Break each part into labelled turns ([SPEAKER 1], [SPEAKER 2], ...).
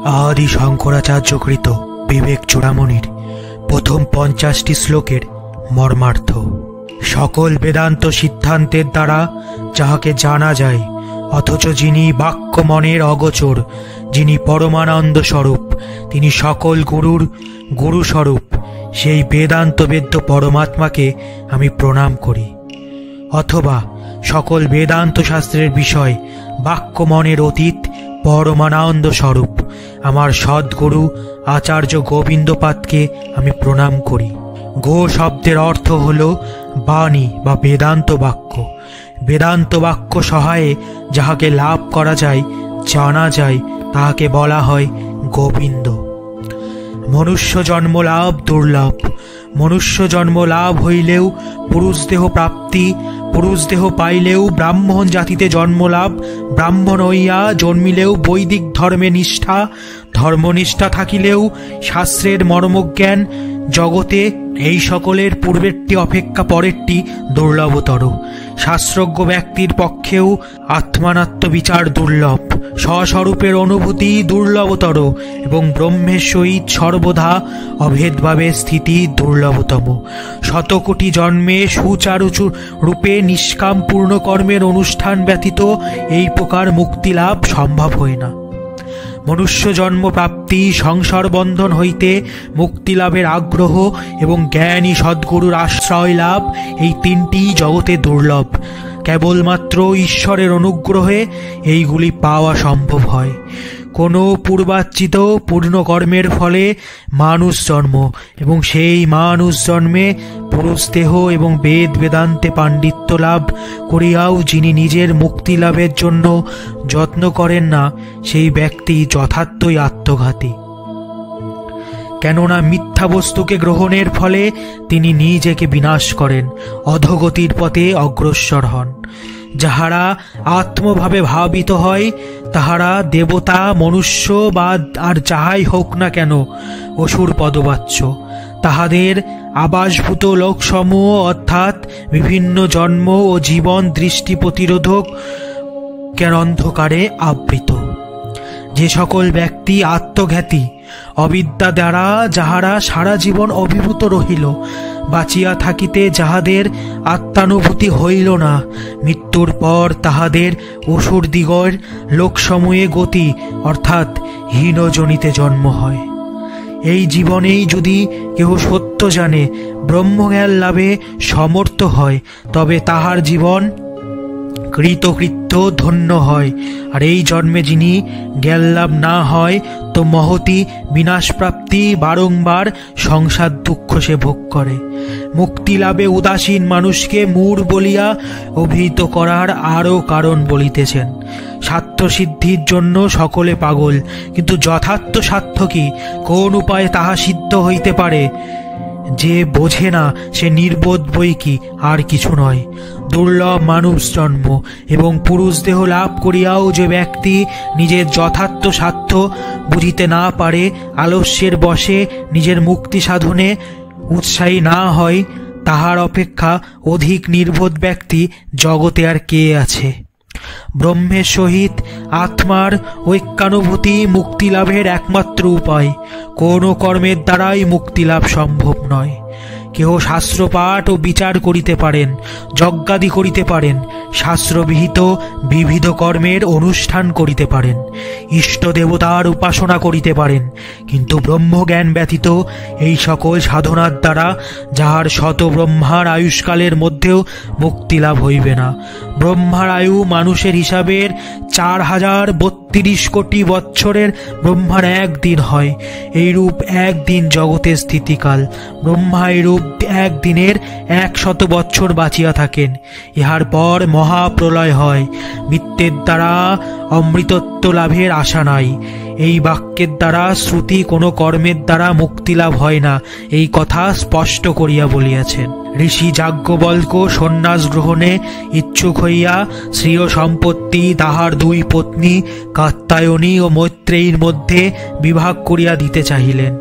[SPEAKER 1] আদি শঙ্করাচার্যকৃত বিবেক চূড়ামণির প্রথম 50টি শ্লোকের মর্মার্থ। সকল বেদান্ত সিদ্ধান্তের দ্বারা যাহাকে জানা যায়, অথচ যিনি বাক্য মনের অগোচর, যিনি পরমানন্দ স্বরূপ, তিনি সকল গুরুর গুরুস্বরূপ, সেই বেদান্ত বেদ্য পরমাত্মাকে আমি প্রণাম করি। অথবা সকল বেদান্ত শাস্ত্রের বিষয় বাক্য মনের অতীত পরমানন্দ স্বরূপ আমার সদ্গুরু আচার্য গোবিন্দপাদকে আমি প্রণাম করি। গো শব্দের অর্থ হল বাণী বা বেদান্ত বাক্য। বেদান্ত বাক্য সহায়ে যাহাকে লাভ করা যায়, জানা যায়, তাহাকে বলা হয় গোবিন্দ। মনুষ্য জন্ম লাভ দুর্লভ। মনুষ্য জন্ম লাভ হইলেও পুরুষ দেহ প্রাপ্তি, পুরুষ দেহ পাইলেও ব্রাহ্মণ জাতিতে জন্মলাভ, ব্রাহ্মণ হইয়া জন্মিলেও বৈদিক ধর্মে নিষ্ঠা, ধর্মনিষ্ঠা থাকিলেও শাস্ত্রের মর্মজ্ঞান। জগতে এই সকলের পূর্বেরটি অপেক্ষা পরেরটি দুর্লভতর। শাস্ত্রজ্ঞ ব্যক্তির পক্ষেও আত্মানাত্ম বিচার দুর্লভ, স্বস্বরূপের অনুভূতি দুর্লভতর এবং ব্রহ্মের সহিত সর্বদা অভেদভাবে স্থিতি দুর্লভতম। শতকোটি জন্মে সুচারু রূপে নিষ্কাম পূর্ণ কর্মের অনুষ্ঠান ব্যতীত এই প্রকার মুক্তিলাভ সম্ভব হয় না। মনুষ্য জন্ম প্রাপ্তি, সংসার বন্ধন হইতে মুক্তিলাভের আগ্রহ এবং জ্ঞানী সদ্গুরুর আশ্রয় লাভ, এই তিনটি জগতে দুর্লভ। কেবলমাত্র ঈশ্বরের অনুগ্রহে এইগুলি পাওয়া সম্ভব হয়। কোনো পূর্বার্জিত পূর্ণকর্মের ফলে মানুষ জন্ম এবং সেই মানুষ জন্মে পুরুষ দেহ এবং বেদ বেদান্তে পাণ্ডিত্য লাভ করিয়াও যিনি নিজের মুক্তি লাভের জন্য যত্ন করেন না, সেই ব্যক্তি যথার্থই আত্মঘাতী। কেননা মিথ্যা বস্তুকে গ্রহণের ফলে তিনি নিজেকে বিনাশ করেন, অধোগতির পথে অগ্রসর হন। যাহারা আত্মভাবে ভাবিত হয়, তাহারা দেবতা, মনুষ্য বা আর যাহাই হোক না কেন অসুর পদবাচ্য। তাহাদের আবাসভূত লোকসমূহ অর্থাৎ বিভিন্ন জন্ম ও জীবন দৃষ্টি প্রতিরোধক অন্ধকারে আবৃত। যে সকল ব্যক্তি আত্মঘাতী, অবিদ্যা দ্বারা যাহারা সারা জীবন অভিভূত রহিল, বাঁচিয়া থাকিতে যাহাদের আত্মানুভূতি হইল না, মৃত্যুর পর তাহাদের অসুরদিগের লোকসমূহে গতি অর্থাৎ হীনজনিতে জন্ম হয়। এই জীবনেই যদি কেহ সত্য জানে, ব্রহ্মজ্ঞান লাভে সমর্থ হয়, তবে তাহার জীবন কৃতকৃত্য ধন্য হয়। আর এই জন্মে যিনি জ্ঞান লাভ না হয়, তো মহতি বিনাশপ্রাপ্তি বারংবার সংসার দুঃখ সে ভোগ করে। মুক্তি লাভে উদাসীন মানুষকে মূঢ় বলিয়া অভিহিত করার আরও কারণ বলিতেছেন। স্বার্থ সিদ্ধির জন্য সকলে পাগল, কিন্তু যথার্থ স্বার্থ কি, কোন উপায়ে তাহা সিদ্ধ হইতে পারে? যে বোঝে না সে নির্বোধ বই কি, আর কিছু নয়। দুর্লভ মানুষ জন্ম এবং পুরুষ দেহ লাভ করিয়াও যে ব্যক্তি নিজের যথার্থ স্বার্থ বুঝিতে না পারে, আলস্যের বশে নিজের মুক্তি সাধনে উৎসাহী না হয়, তাহার অপেক্ষা অধিক নির্বোধ ব্যক্তি জগতে আর কে আছে? ব্রহ্মের সহিত আত্মার ঐক্যানুভূতি মুক্তিলাভের একমাত্র উপায়। কোনো কর্মের দ্বারাই মুক্তিলাভ সম্ভব নয়। কেহ শাস্ত্রপাঠ ও বিচার করিতে পারেন, যজ্ঞাদি করিতে পারেন, শাস্ত্রবিহিত বিবিধ কর্মের অনুষ্ঠান করিতে পারেন, ইষ্ট দেবতার উপাসনা করিতে পারেন, কিন্তু ব্রহ্মজ্ঞান ব্যতীত এই সকল সাধনার দ্বারা যাহার শত ব্রহ্মার আয়ুষ্কালের মধ্যেও মুক্তিলাভ হইবে না। ব্রহ্মার আয়ু মানুষের হিসাবের 4032 কোটি বৎসরের ব্রহ্মার একদিন হয়। এইরূপ একদিন জগতের স্থিতিকাল। ব্রহ্মা এইরূপ একদিনের 100 বৎসর বাঁচিয়া থাকেন। ইহার পর মহাপ্রলয় হয়। মিথ্যের দ্বারা অমৃতত্ব লাভের আশা নাই। এই বাক্যের দ্বারা শ্রুতি কোনো কর্মের দ্বারা মুক্তিলাভ হয় না, এই কথা স্পষ্ট করিয়া বলিয়াছেন। ঋষি যাজ্ঞবল্ক্য সন্ন্যাস গ্রহণে ইচ্ছুক হইয়া শ্রীয় সম্পত্তি তাহার 2 পত্নী কাত্যায়নী ও মৈত্রেয়ীর মধ্যে বিভাগ করিয়া দিতে চাহিলেন।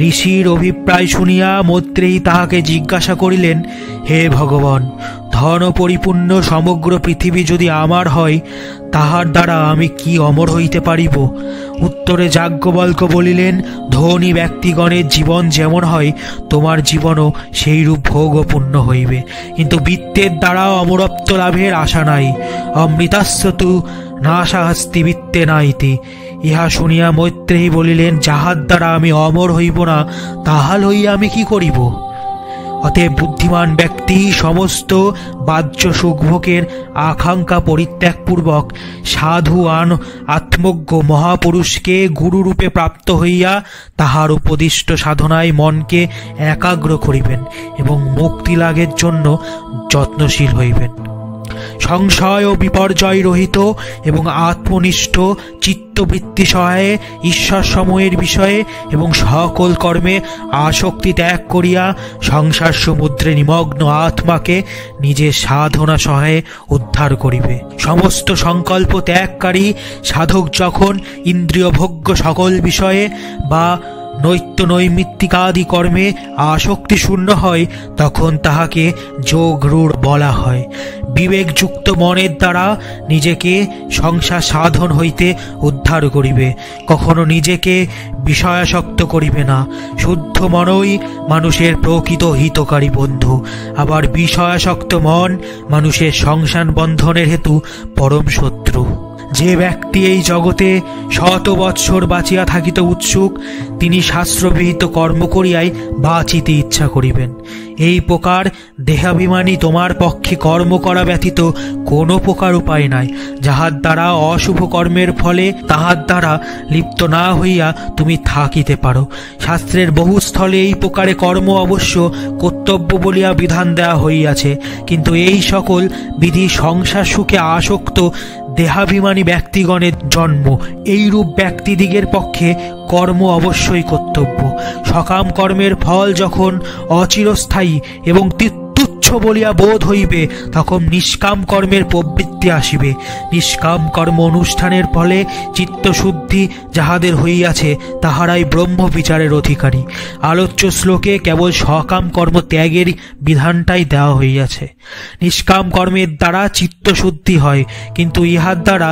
[SPEAKER 1] ঋষির অভিপ্রায় শুনিয়া মৈত্রেয়ী তাহাকে জিজ্ঞাসা করিলেন, হে ভগবান, ধন পরিপূর্ণ সমগ্র পৃথিবী যদি আমার হয়, তাহার দ্বারা আমি কি অমর হইতে পারিব? উত্তরে যাজ্ঞবল্ক্য বলিলেন, ধনী ব্যক্তিগণের জীবন যেমন হয়, তোমার জীবনও সেইরূপ ভোগপূর্ণ হইবে, কিন্তু বিত্তের দ্বারা অমরত্ব লাভের আশা নাই। অমৃতাস্য তু নাশাস্তি বিত্তে নাইতি। ইহা শুনিয়া মৈত্রেয়ী বলিলেন, যাহার দ্বারা আমি অমর হইব না, তাহা লইয়া আমি কি করিব? অতএব বুদ্ধিমান ব্যক্তি সমস্ত বাহ্য সুখভোগের আকাঙ্ক্ষা পরিত্যাগপূর্বক সাধু আত্মজ্ঞ মহাপুরুষকে গুরুরূপে প্রাপ্ত হইয়া তাহার উপদিষ্ট সাধনায় মনকে একাগ্র করিবেন এবং মুক্তি লাভের জন্য যত্নশীল হইবেন। সংশয় ও বিপর্যয় রহিত এবং আত্মনিষ্ঠ চিত্তবৃত্তি সহায়ে ঈশ্বর সময়ের বিষয়ে এবং সকল কর্মে আসক্তি ত্যাগ করিয়া সংসার সমুদ্রে নিমগ্ন আত্মাকে নিজের সাধনা সহায়ে উদ্ধার করিবে। সমস্ত সংকল্প ত্যাগকারী সাধক যখন ইন্দ্রিয় ভোগ্য সকল বিষয়ে বা নৈত্য নৈমিত্তিকাদি কর্মে আসক্তি শূন্য হয়, তখন তাহাকে যোগরূঢ় বলা হয়। বিবেকযুক্ত মনের দ্বারা নিজেকে সংসার সাধন হইতে উদ্ধার করিবে, কখনো নিজেকে বিষয়াসক্ত করিবে না। শুদ্ধ মনই মানুষের প্রকৃত হিতকারী বন্ধু, আবার বিষয়াসক্ত মন মানুষের সংসার বন্ধনের হেতু পরম শত্রু। যে ব্যক্তি এই জগতে 100 বৎসর বাঁচিয়া থাকিতে উৎসুক, তিনি শাস্ত্রবিহিত কর্ম করিয়াই বাঁচিতে ইচ্ছা করিবেন। এই প্রকার দেহাভিমানী তোমার পক্ষে কর্ম করা ব্যতীত কোনো প্রকার উপায় নাই, যাহার দ্বারা অশুভ কর্মের ফলে তাহার দ্বারা লিপ্ত না হইয়া তুমি থাকিতে পারো। শাস্ত্রের বহু স্থলে এই প্রকারে কর্ম অবশ্য কর্তব্য বলিয়া বিধান দেওয়া হইয়াছে, কিন্তু এই সকল বিধি সংসার সুখে আসক্ত দেহাভিমানী ব্যক্তিগণের জন্ম। এইরূপ ব্যক্তিদিগের পক্ষে কর্ম অবশ্যই কর্তব্য। সকাম কর্মের ফল যখন অচিরস্থায়ী এবং তুচ্ছ বলিয়া বোধ হইবে, তখন নিষ্কাম কর্মের প্রবৃত্তি আসিবে। নিষ্কাম কর্ম অনুষ্ঠানের ফলে চিত্তশুদ্ধি যাহাদের হইয়াছে, তাহারাই ব্রহ্ম বিচারের অধিকারী। আলোচ্য শ্লোকে কেবল সকাম কর্ম ত্যাগের বিধানটাই দেওয়া হইয়াছে। নিষ্কাম কর্মের দ্বারা চিত্তশুদ্ধি হয়, কিন্তু ইহার দ্বারা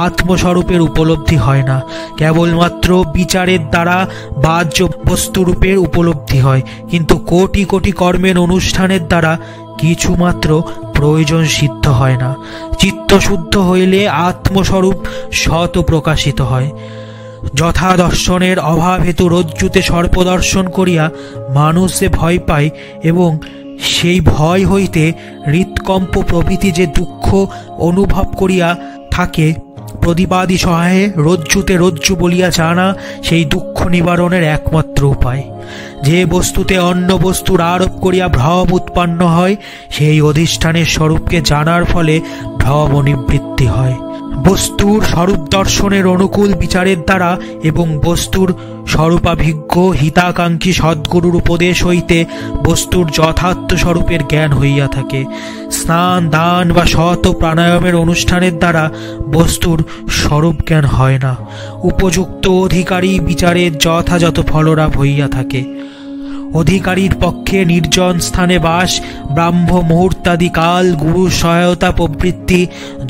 [SPEAKER 1] আত্মস্বরূপের উপলব্ধি হয় না। কেবলমাত্র বিচারের দ্বারা বাহ্য বস্তুরূপের উপলব্ধি হয়, কিন্তু কোটি কোটি কর্মের অনুষ্ঠানের দ্বারা কিছুমাত্র প্রয়োজন সিদ্ধ হয় না। চিত্তশুদ্ধ হইলে আত্মস্বরূপ শত প্রকাশিত হয়। যথা দর্শনের অভাব হেতু রজ্জুতে সর্পদর্শন করিয়া মানুষ যে ভয় পায় এবং সেই ভয় হইতে হৃৎকম্প প্রভৃতি যে দুঃখ অনুভব করিয়া থাকে, প্রদীপাদি সহায়ে রজ্জুতে রজ্জু বলিয়া জানা সেই দুঃখ নিবারণের একমাত্র উপায়। যে বস্তুতে অন্য বস্তুর আরোপ করিয়া ভ্রম উৎপন্ন হয়, সেই অধিষ্ঠানের স্বরূপকে জানার ফলে ভ্রম নিবৃত্তি হয়। বস্তুর স্বরূপ দর্শনের অনুকূল বিচারের দ্বারা এবং বস্তুর স্বরূপাভিজ্ঞ হিতাকাঙ্ক্ষী সদ্গুরুর উপদেশ হইতে বস্তুর যথার্থ স্বরূপের জ্ঞান হইয়া থাকে। স্নান দান বা শত প্রাণায়ামের অনুষ্ঠানের দ্বারা বস্তুর স্বরূপ জ্ঞান হয় না। উপযুক্ত অধিকারী বিচারের যথাযথ ফললাভ হইয়া থাকে। অধিকারীর পক্ষে নির্জন স্থানে বাস, ব্রাহ্ম মুহূর্তাদি কাল, গুরু সহায়তা প্রবৃত্তি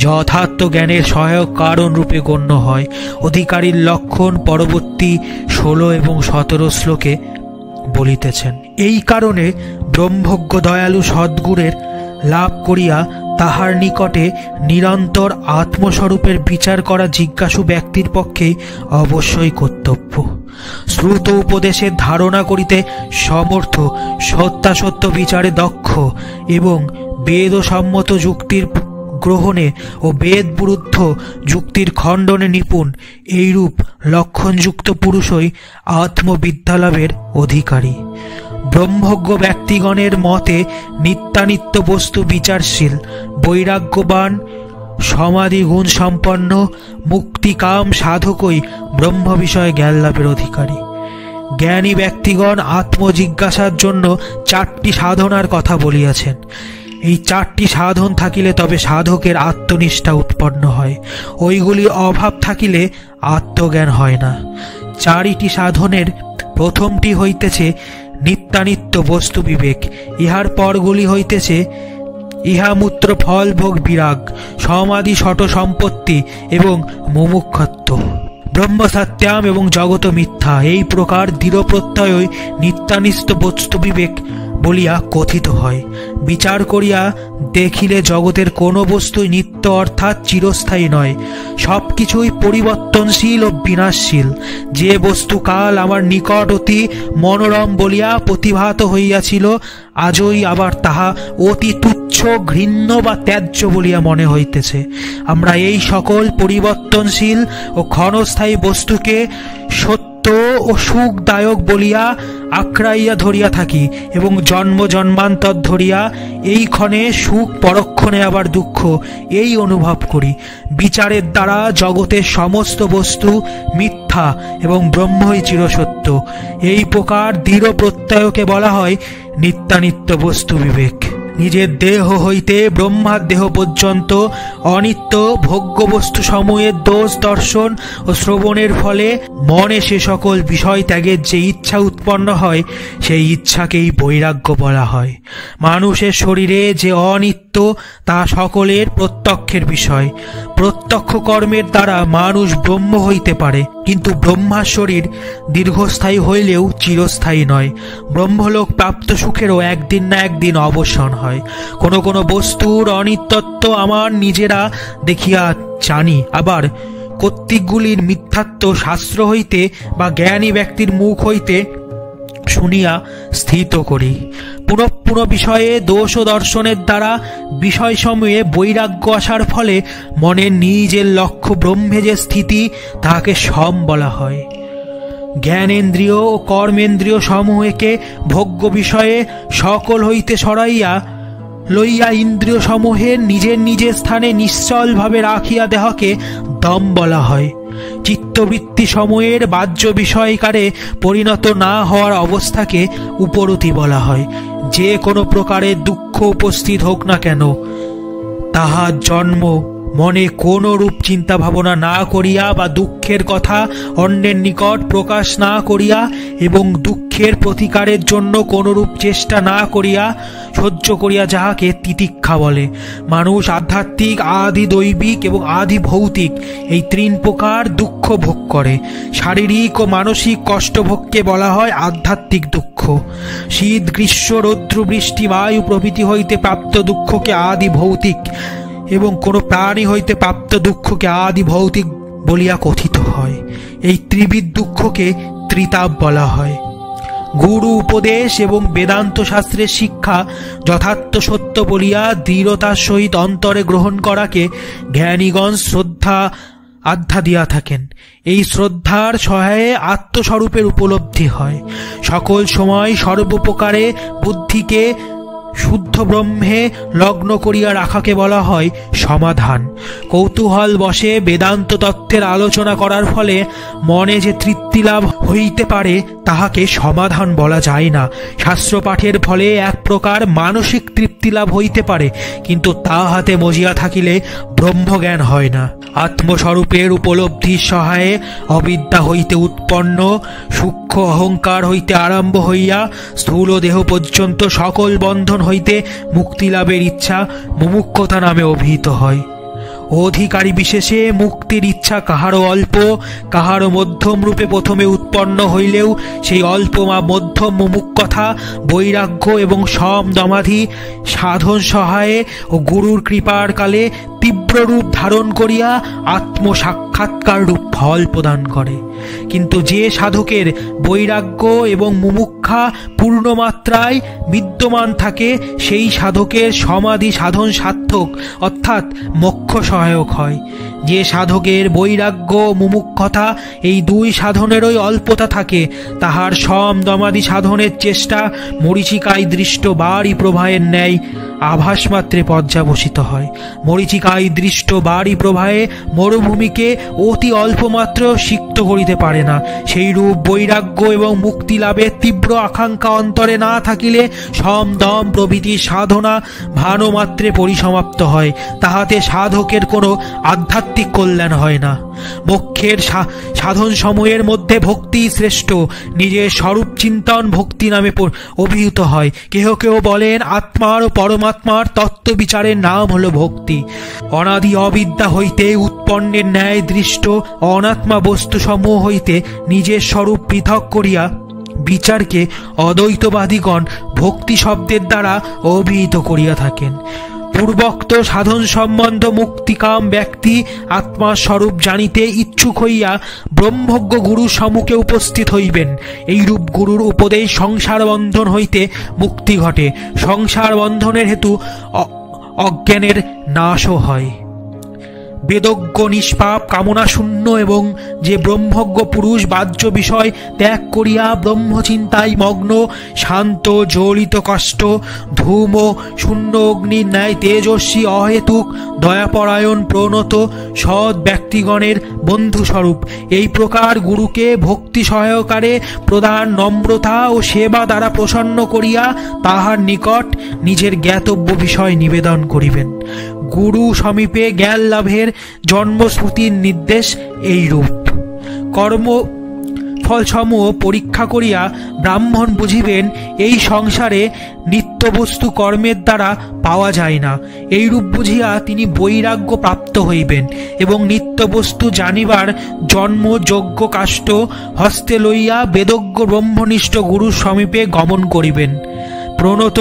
[SPEAKER 1] যথার্থ জ্ঞানের সহায়ক কারণ রূপে গণ্য হয়। অধিকারীর লক্ষণ পরবর্তী 16 এবং 17 শ্লোকে বলিতেছেন। এই কারণে ব্রহ্মজ্ঞ দয়ালু সদ্গুরের লাভ করিয়া তাহার নিকটে নিরন্তর আত্মস্বরূপের বিচার করা জিজ্ঞাসু ব্যক্তির পক্ষে অবশ্যই কর্তব্য। শ্রুত উপদেশের ধারণা করিতে সমর্থ, সত্যাসত্য বিচারে দক্ষ এবং বেদসম্মত যুক্তির গ্রহণে ও বেদ বিরুদ্ধ যুক্তির খণ্ডনে নিপুণ, এইরূপ লক্ষণযুক্ত পুরুষই আত্মবিদ্যালাভের অধিকারী। ব্রহ্মজ্ঞ ব্যক্তিগণের মতে নিত্যানিত্য বস্তু বিচারশীল, বৈরাগ্যবান, সমাধি গুণ সম্পন্ন, মুক্তিকাম সাধকই ব্রহ্ম বিষয়ে জ্ঞান লাভের অধিকারী। জ্ঞানী ব্যক্তিগণ আত্মজিজ্ঞাসার জন্য 4টি সাধনার কথা বলিয়াছেন। এই 4টি সাধন থাকিলে তবে সাধকের আত্মনিষ্ঠা উৎপন্ন হয়। ওইগুলির অভাব থাকিলে আত্মজ্ঞান হয় না। 4টি সাধনের প্রথমটি হইতেছে নিত্যানিত্য বস্তু বিবেক, ইহার পরগুলি হইতেছে ইহামূত্র ফল ভোগ বিরাগ, সমাধি শট সম্পত্তি এবং মুমুক্ষত্ব। ব্রহ্ম সত্যাম এবং জগত মিথ্যা, এই প্রকার দৃঢ় প্রত্যয় নিত্যানিত্য বস্তু বিবেক বলিয়া কথিত হয়। বিচার করিয়া দেখিলে জগতের কোনো বস্তুই নিত্য অর্থাৎ চিরস্থায়ী নয়, সব কিছুই পরিবর্তনশীল ও বিনাশশীল। যে বস্তু কাল আমার নিকট অতি মনোরম বলিয়া প্রতিভাত হইয়াছিল, আজই আবার তাহা অতি তুচ্ছ, ঘৃণ্য বা ত্যায্য বলিয়া মনে হইতেছে। আমরা এই সকল পরিবর্তনশীল ও ক্ষণস্থায়ী বস্তুকে সত্য ও সুখদায়ক বলিয়া আঁকড়াইয়া ধরিয়া থাকি এবং জন্ম জন্মান্তর ধরিয়া এই ক্ষণে সুখ, পরক্ষণে আবার দুঃখ এই অনুভব করি। বিচারের দ্বারা জগতের সমস্ত বস্তু মিথ্যা এবং ব্রহ্মই চিরসত্য। এই প্রকার দৃঢ় প্রত্যয়কে বলা হয় নিত্যানিত্য বস্তু বিবেক। নিজের দেহ হইতে ব্রহ্মার দেহ পর্যন্ত অনিত্য ভোগ্য বস্তু সমূহের দোষ দর্শন ও শ্রবণের ফলে মনে সে সকল বিষয় ত্যাগের যে ইচ্ছা উৎপন্ন হয়, সেই ইচ্ছাকেই বৈরাগ্য বলা হয়। মানুষের শরীরে যে অনিত্য তা সকলের প্রত্যক্ষের বিষয়। প্রত্যক্ষ কর্মের দ্বারা মানুষ ব্রহ্ম হইতে পারে, কিন্তু ব্রহ্মার শরীর দীর্ঘস্থায়ী হইলেও চিরস্থায়ী নয়। ব্রহ্মলোক প্রাপ্ত সুখেরও একদিন না একদিন অবসান হয়। কোনো কোনো বস্তুর অনিত্যত্ব আমার নিজেরা দেখিয়া জানি, আবার কর্তৃকগুলির মিথ্যাত্ব শাস্ত্র হইতে বা জ্ঞানী ব্যক্তির মুখ হইতে শুনিয়া স্থিত করি। পুনঃ পুনঃ বিষয়ে দোষ ও দর্শনের দ্বারা বিষয়সমূহে বৈরাগ্য আসার ফলে মনের নিজের লক্ষ্য ব্রহ্মে যে স্থিতি, তাহাকে সম বলা হয়। জ্ঞানেন্দ্রিয় ও কর্মেন্দ্রিয় সমূহকে ভোগ্য বিষয়ে সকল হইতে সরাইয়া লইয়া ইন্দ্রিয় সমূহের নিজের নিজের স্থানে নিশ্চলভাবে রাখিয়া দেহকে দম বলা হয়। চিত্তবৃত্তি সমূহের বাহ্য বিষয়কারে পরিণত না হওয়ার অবস্থাকে উপরতি বলা হয়। যে কোনো প্রকারের দুঃখ উপস্থিত হোক না কেন, তাহার জন্ম মনে কোনো রূপ চিন্তা ভাবনা না করিয়া বা দুঃখের কথা অন্যের নিকট প্রকাশ না করিয়া এবং দুঃখের প্রতিকারের জন্য কোনরূপ চেষ্টা না করিয়া সহ্য করিয়া যাহাকে তিতিক্ষা বলে। মানুষ আধ্যাত্মিক, আদি দৈবিক এবং আদি ভৌতিক এই তিন প্রকার দুঃখ ভোগ করে। শারীরিক ও মানসিক কষ্টভোগকে বলা হয় আধ্যাত্মিক দুঃখ। শীত, গ্রীষ্ম, রৌদ্র, বৃষ্টি, বায়ু প্রভৃতি হইতে প্রাপ্ত দুঃখকে আদি ভৌতিক এবং কোনো প্রাণী হইতে প্রাপ্ত দুঃখকে আদি ভৌতিক বলিয়া কথিত হয়। এই ত্রিবিধ দুঃখকে ত্রিতাপ বলা হয়। গুরু উপদেশ এবং বেদান্ত শাস্ত্রের শিক্ষা যথার্থ সত্য বলিয়া দৃঢ়তার সহিত অন্তরে গ্রহণ করাকে জ্ঞানীগণ শ্রদ্ধা আধ্যা দিয়া থাকেন। এই শ্রদ্ধার সহায়ে আত্মস্বরূপের উপলব্ধি হয়। সকল সময় সর্বপ্রকারে বুদ্ধিকে শুদ্ধ ব্রহ্মে লগ্ন করিয়া রাখাকে বলা হয় সমাধান। কৌতূহল বশে বেদান্ত তত্ত্বের আলোচনা করার ফলে মনে যে তৃপ্তি লাভ হইতে পারে, তাহাকে সমাধান বলা যায় না। শাস্ত্র পাঠের ফলে এক প্রকার মানসিক তৃপ্তি লাভ হইতে পারে, কিন্তু তাহাতে মজিয়া থাকিলে ব্রহ্মজ্ঞান হয় না। আত্মস্বরূপের উপলব্ধির সহায়ে অবিদ্যা হইতে উৎপন্ন সূক্ষ্ম অহংকার হইতে আরম্ভ হইয়া স্থূল দেহ পর্যন্ত সকল বন্ধন হইতে মুক্তি লাভের ইচ্ছা মুমুক্ষতা নামে অভিহিত হয়। অধিকারী বিশেষে মুক্তির ইচ্ছা কাহারও অল্প, কাহারও মধ্যম রূপে প্রথমে উৎপন্ন হইলেও সেই অল্প বা মধ্যম মুমুক্ষতা বৈরাগ্য এবং সম দমাধি সাধন সহায়ে ও গুরুর কৃপার কালে তীব্র রূপ ধারণ করিয়া আত্মসাক্ষাৎকার রূপ ফল প্রদান করে। কিন্তু যে সাধকের বৈরাগ্য এবং মুমুক্ষা পূর্ণমাত্রায় বিদ্যমান থাকে, সেই সাধকের সমাধি সাধন সার্থক অর্থাৎ মোক্ষ সহায়ক হয়। যে সাধকের বৈরাগ্য মুমুক্ষতা এই দুই সাধনেরই অল্পতা থাকে, তাহার সম দমাদি সাধনের চেষ্টা মরীচিকায় দৃষ্ট বাড়ি প্রবাহের ন্যায় আভাস মাত্রে পর্যাবসিত হয়। মরীচিকায় দৃষ্ট বাড়ি প্রবাহে মরুভূমিকে অতি অল্পমাত্র সিক্ত করিতে পারে না। সেই রূপ বৈরাগ্য এবং মুক্তি লাভের তীব্র আকাঙ্ক্ষা অন্তরে না থাকিলে সম দম প্রভৃতি সাধনা ভানমাত্রে পরিসমাপ্ত হয়। তাহাতে সাধকের কোনো আধ্যাত্মিক কল্যাণ হয় না। মোক্ষের সাধন সময়ের মধ্যে ভক্তি শ্রেষ্ঠ। নিজের স্বরূপ চিন্তন ভক্তি নামে অভিহিত হয়। কেহ কেহ বলেন আত্মার ও পরমাত্মার তত্ত্ব বিচারের নাম হলো ভক্তি। অনাদি অবিদ্যা হইতে উৎপন্নের ন্যায় দৃষ্ট অনাত্মা বস্তু সমূহ হইতে নিজের স্বরূপ পৃথক করিয়া বিচারকে অদ্বৈতবাদীগণ ভক্তি শব্দের দ্বারা অভিহিত করিয়া থাকেন। পূর্বোক্ত সাধন সম্বন্ধ মুক্তিকাম ব্যক্তি আত্মার স্বরূপ জানিতে ইচ্ছুক হইয়া ব্রহ্মজ্ঞ গুরুর সম্মুখে উপস্থিত হইবেন। এইরূপ গুরুর উপদেশ সংসার বন্ধন হইতে মুক্তি ঘটে। সংসার বন্ধনের হেতু অজ্ঞানের নাশও হয়। বেদজ্ঞ নিষ্পাপ কামনা শূন্য এবং যে ব্রহ্মজ্ঞ পুরুষ বাহ্য বিষয় ত্যাগ করিয়া ব্রহ্মচিন্তায় মগ্ন, শান্ত, জ্বলিত কষ্ট, ধূম ও শূন্য অগ্নির ন্যায় তেজস্বী, অহেতুক, দয়াপরায়ণ, প্রণত সৎ ব্যক্তিগণের বন্ধুস্বরূপ, এই প্রকার গুরুকে ভক্তি সহায়কারে প্রদান নম্রতা ও সেবা দ্বারা প্রসন্ন করিয়া তাহার নিকট নিজের জ্ঞাতব্য বিষয় নিবেদন করিবেন। গুরু সমীপে জ্ঞান লাভের জন্মশ্রুতির নির্দেশ এইরূপ। কর্ম ফলসমূহ পরীক্ষা করিয়া ব্রাহ্মণ বুঝিবেন এই সংসারে নিত্যবস্তু কর্মের দ্বারা পাওয়া যায় না। এইরূপ বুঝিয়া তিনি বৈরাগ্য প্রাপ্ত হইবেন এবং নিত্যবস্তু জানিবার জন্ম যজ্ঞ কাষ্ঠ হস্তে লইয়া বেদজ্ঞ ব্রহ্মনিষ্ঠ গুরুর সমীপে গমন করিবেন। প্রণত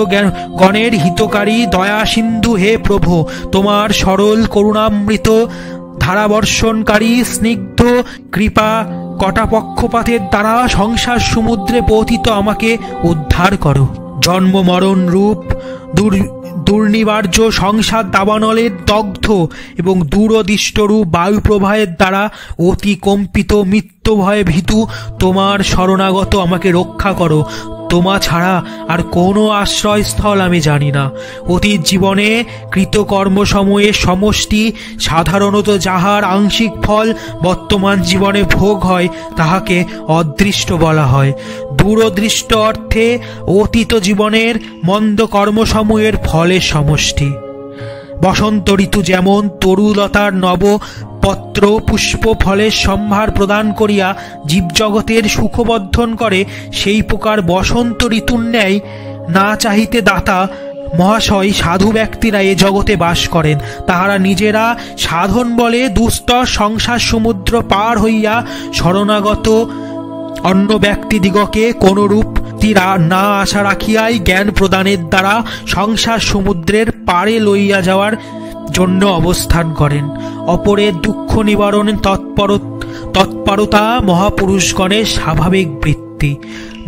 [SPEAKER 1] গণের হিতকারী দয়া সিন্ধু হে প্রভু, তোমার সরল করুণামৃত ধারাবর্ষণকারী স্নিগ্ধ কৃপা কটাপক্ষপাতের দ্বারা সংসার সমুদ্রে পতিত আমাকে উদ্ধার করো। জন্ম মরণ রূপ দুর্নিবার্য সংসার দাবানলের দগ্ধ এবং দূরদিষ্ট রূপ বায়ু প্রবাহের দ্বারা অতি কম্পিত মৃত্যু ভয়ে ভীতু তোমার শরণাগত আমাকে রক্ষা করো। তোমা ছাড়া আর কোনো আশ্রয়স্থল আমি জানি না। অতীত জীবনে কৃতকর্ম সময়ের সমষ্টি সাধারণত যাহার আংশিক ফল বর্তমান জীবনে ভোগ হয় তাহাকে অদৃষ্ট বলা হয়। দূরদৃষ্ট অর্থে অতীত জীবনের মন্দ কর্মসমূহের ফলের সমষ্টি। বসন্ত ঋতু যেমন তরুলতার নব পত্র পুষ্প ফলের সম্ভার প্রদান করিয়া জীবজগতের সুখবর্ধন করে, সেই প্রকার বসন্ত ঋতুর ন্যায় না চাহিতে দাতা মহাশয় সাধু ব্যক্তিরা এ জগতে বাস করেন। তাহারা নিজেরা সাধন বলে দুস্তর সংসার সমুদ্র পার হইয়া শরণাগত অন্য ব্যক্তিদিগকে কোনরূপ না আশা রাখিয়াই জ্ঞান প্রদানের দ্বারা সংসার সমুদ্রের পারে লইয়া যাওয়ার জন্য অবস্থান করেন। অপরের দুঃখ নিবারণে তৎপরতা মহাপুরুষগণের স্বাভাবিক বৃত্তি।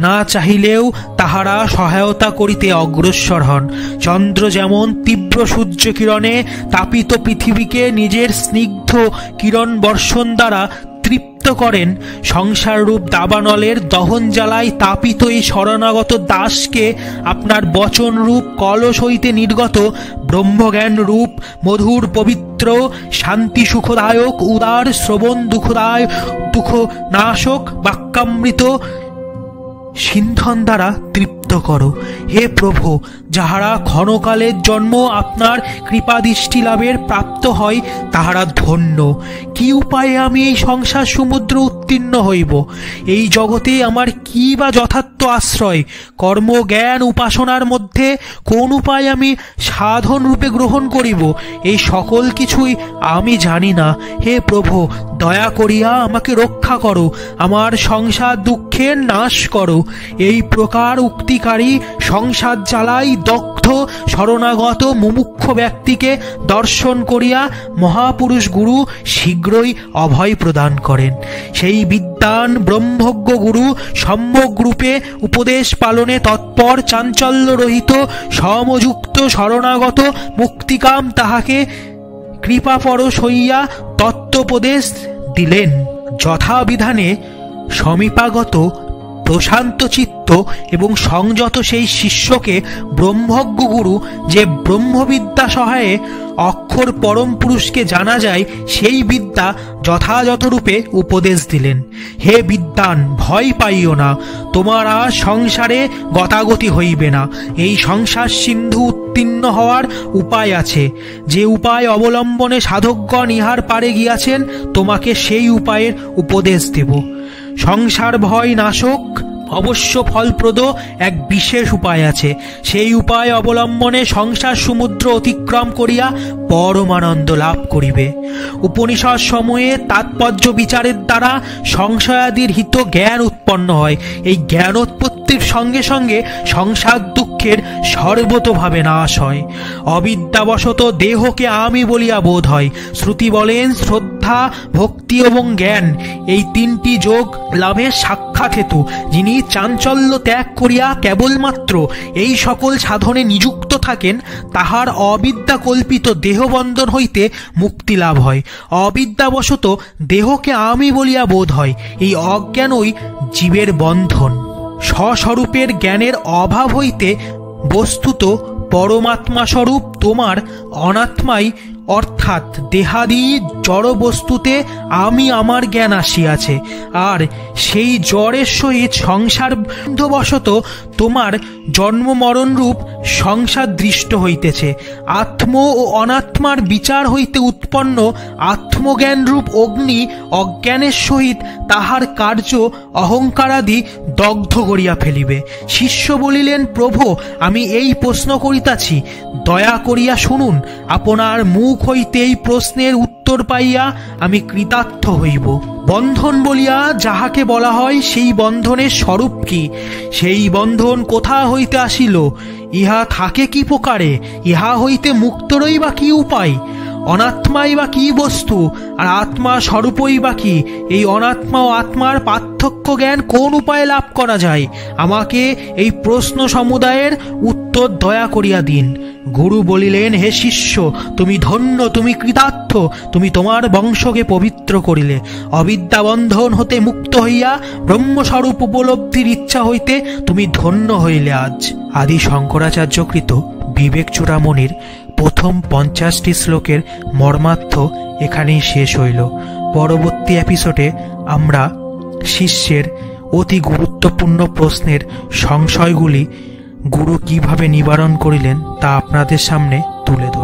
[SPEAKER 1] না চাহিলেও তাহারা সহায়তা করিতে অগ্রসর হন। চন্দ্র যেমন তীব্র সূর্য কিরণে তাপিত পৃথিবীকে নিজের স্নিগ্ধ কিরণ বর্ষণ দ্বারা তৃপ্ত করেন, সংসার রূপ দাবানলের দহন জ্বালায় তাপিত এই শরণাগত দাসকে আপনার বচন রূপ কলস হইতে নির্গত ব্রহ্মজ্ঞান রূপ মধুর পবিত্র শান্তি সুখদায়ক উদার শ্রবণ দুঃখ নাশক বাক্যামৃত সিন্ধন দ্বারা তৃপ্ত করো। হে প্রভু, যাহারা ক্ষণকালের জন্ম আপনার কৃপাদৃষ্টি লাভের প্রাপ্ত হয় তাহারা ধন্য। কি উপায়ে আমি এই সংসার সমুদ্র উত্তীর্ণ হইব? এই জগতে আমার কি বা যথার্থ আশ্রয়? কর্ম জ্ঞান উপাসনার মধ্যে কোন উপায় আমি সাধন রূপে গ্রহণ করিব? এই সকল কিছুই আমি জানি না। হে প্রভু, দয়া করিয়া আমাকে রক্ষা করো, আমার সংসার দুঃখের নাশ করো। এই প্রকার উক্তিকারী সংসার জ্বালাই দগ্ধ শরণাগত মুমুক্ষ ব্যক্তিকে দর্শন করিয়া মহাপুরুষ গুরু শীঘ্রই অভয় প্রদান করেন। সেই বিদ্বান ব্রহ্মজ্ঞ গুরু সম্যক রূপে উপদেশ পালনে তৎপর চাঞ্চল্য রহিত সমযুক্ত শরণাগত মুক্তিকাম তাহাকে কৃপাপরশ হইয়া তত্ত্বোপদেশ দিলেন। যথাবিধানে সমীপাগত প্রশান্ত চিত্ত এবং সংযত সেই শিষ্যকে ব্রহ্মজ্ঞ গুরু, যে ব্রহ্মবিদ্যা সহায়ে অক্ষর পরম পুরুষকে জানা যায়, সেই বিদ্যা যথাযথ রূপে উপদেশ দিলেন। হে বিদ্বান, ভয় পাইও না, তোমার আর সংসারে গতাগতি হইবে না। এই সংসার সিন্ধু উত্তীর্ণ হওয়ার উপায় আছে, যে উপায় অবলম্বনে সাধকগণ ইহার পারে গিয়াছেন, তোমাকে সেই উপায়ের উপদেশ দেব। সংসার ভয় নাশক অবশ্য ফলপ্রদ এক বিশেষ উপায় আছে, সেই উপায় অবলম্বনে সংসার সমুদ্র অতিক্রম করিয়া পরমানন্দ লাভ করিবে। উপনিষদ সমূহে তাৎপর্য বিচারের দ্বারা সংশয়াদির হিত জ্ঞান উৎপন্ন হয়। এই জ্ঞানোৎপত্তির সঙ্গে সঙ্গে সংসার দুঃখের সর্বতোভাবে নাশ হয়। অবিদ্যাবশত দেহকে আমি বলিয়া বোধ হয়। শ্রুতি বলেন শ্রদ্ধা, ভক্তি এবং জ্ঞান এই তিনটি যোগ লাভের সাক্ষাৎ হেতু। যিনি চাঞ্চল্য ত্যাগ করিয়া কেবলমাত্র এই সকল সাধনে নিযুক্ত থাকেন, তাহার অবিদ্যা কল্পিত দেহবন্ধন হইতে মুক্তি লাভ হয়। অবিদ্যাবশত দেহকে আমি বলিয়া বোধ হয়। এই অজ্ঞানই জীবের বন্ধন। স্বস্বরূপের জ্ঞানের অভাব হইতে বস্তুত পরমাত্মা স্বরূপ তোমার অনাত্মাই অর্থাৎ দেহাদি জড় বস্তুতে আমি আমার জ্ঞান আসিয়াছে, আর সেই জড়ের সহিত সংসার বন্ধবশত তোমার জন্ম মরণ রূপ সংসার দৃষ্ট হইতেছে। আত্ম ও অনাত্মার বিচার হইতে উৎপন্ন আত্মজ্ঞান রূপ অগ্নি অজ্ঞানের সহিত তাহার কার্য অহংকারাদি দগ্ধ করিয়া ফেলিবে। শিষ্য বলিলেন, প্রভু, আমি এই প্রশ্ন করিতাছি, দয়া করিয়া শুনুন। আপনার মুখ হইতে এই প্রশ্নের উত্তর পাইয়া আমি কৃতার্থ হইব। বন্ধন বলিয়া যাহাকে বলা হয়, সেই বন্ধনের স্বরূপ কি? সেই বন্ধন কোথা হইতে আসিল? ইহা থাকে কি প্রকারে? ইহা হইতে মুক্তরই বা কি উপায়? অনাত্মাই বা কি বস্তু, আর আত্মা স্বরূপই বা কি? এই অনাত্মা ও আত্মার পার্থক্য জ্ঞান কোন উপায়ে লাভ করা যায়? আমাকে এই প্রশ্ন সমুদায়ের উত্তর দয়া করিয়া দিন। গুরু বলিলেন, হে শিষ্য, তুমি ধন্য, তুমি কৃতার্থ, তুমি তোমার বংশকে পবিত্র করিলে। অবিদ্যা বন্ধন হতে মুক্ত হইয়া ব্রহ্মস্বরূপ উপলব্ধির ইচ্ছা হইতে তুমি ধন্য হইলে আজ। আদি শঙ্করাচার্যকৃত বিবেক চূড়ামণির প্রথম 50টি শ্লোকের মর্মার্থ এখানেই শেষ হইল। পরবর্তী এপিসোডে আমরা শিষ্যের অতি গুরুত্বপূর্ণ প্রশ্নের সংশয়গুলি গুরু কিভাবে নিবারণ করিলেন তা আপনাদের সামনে তুলে ধরব।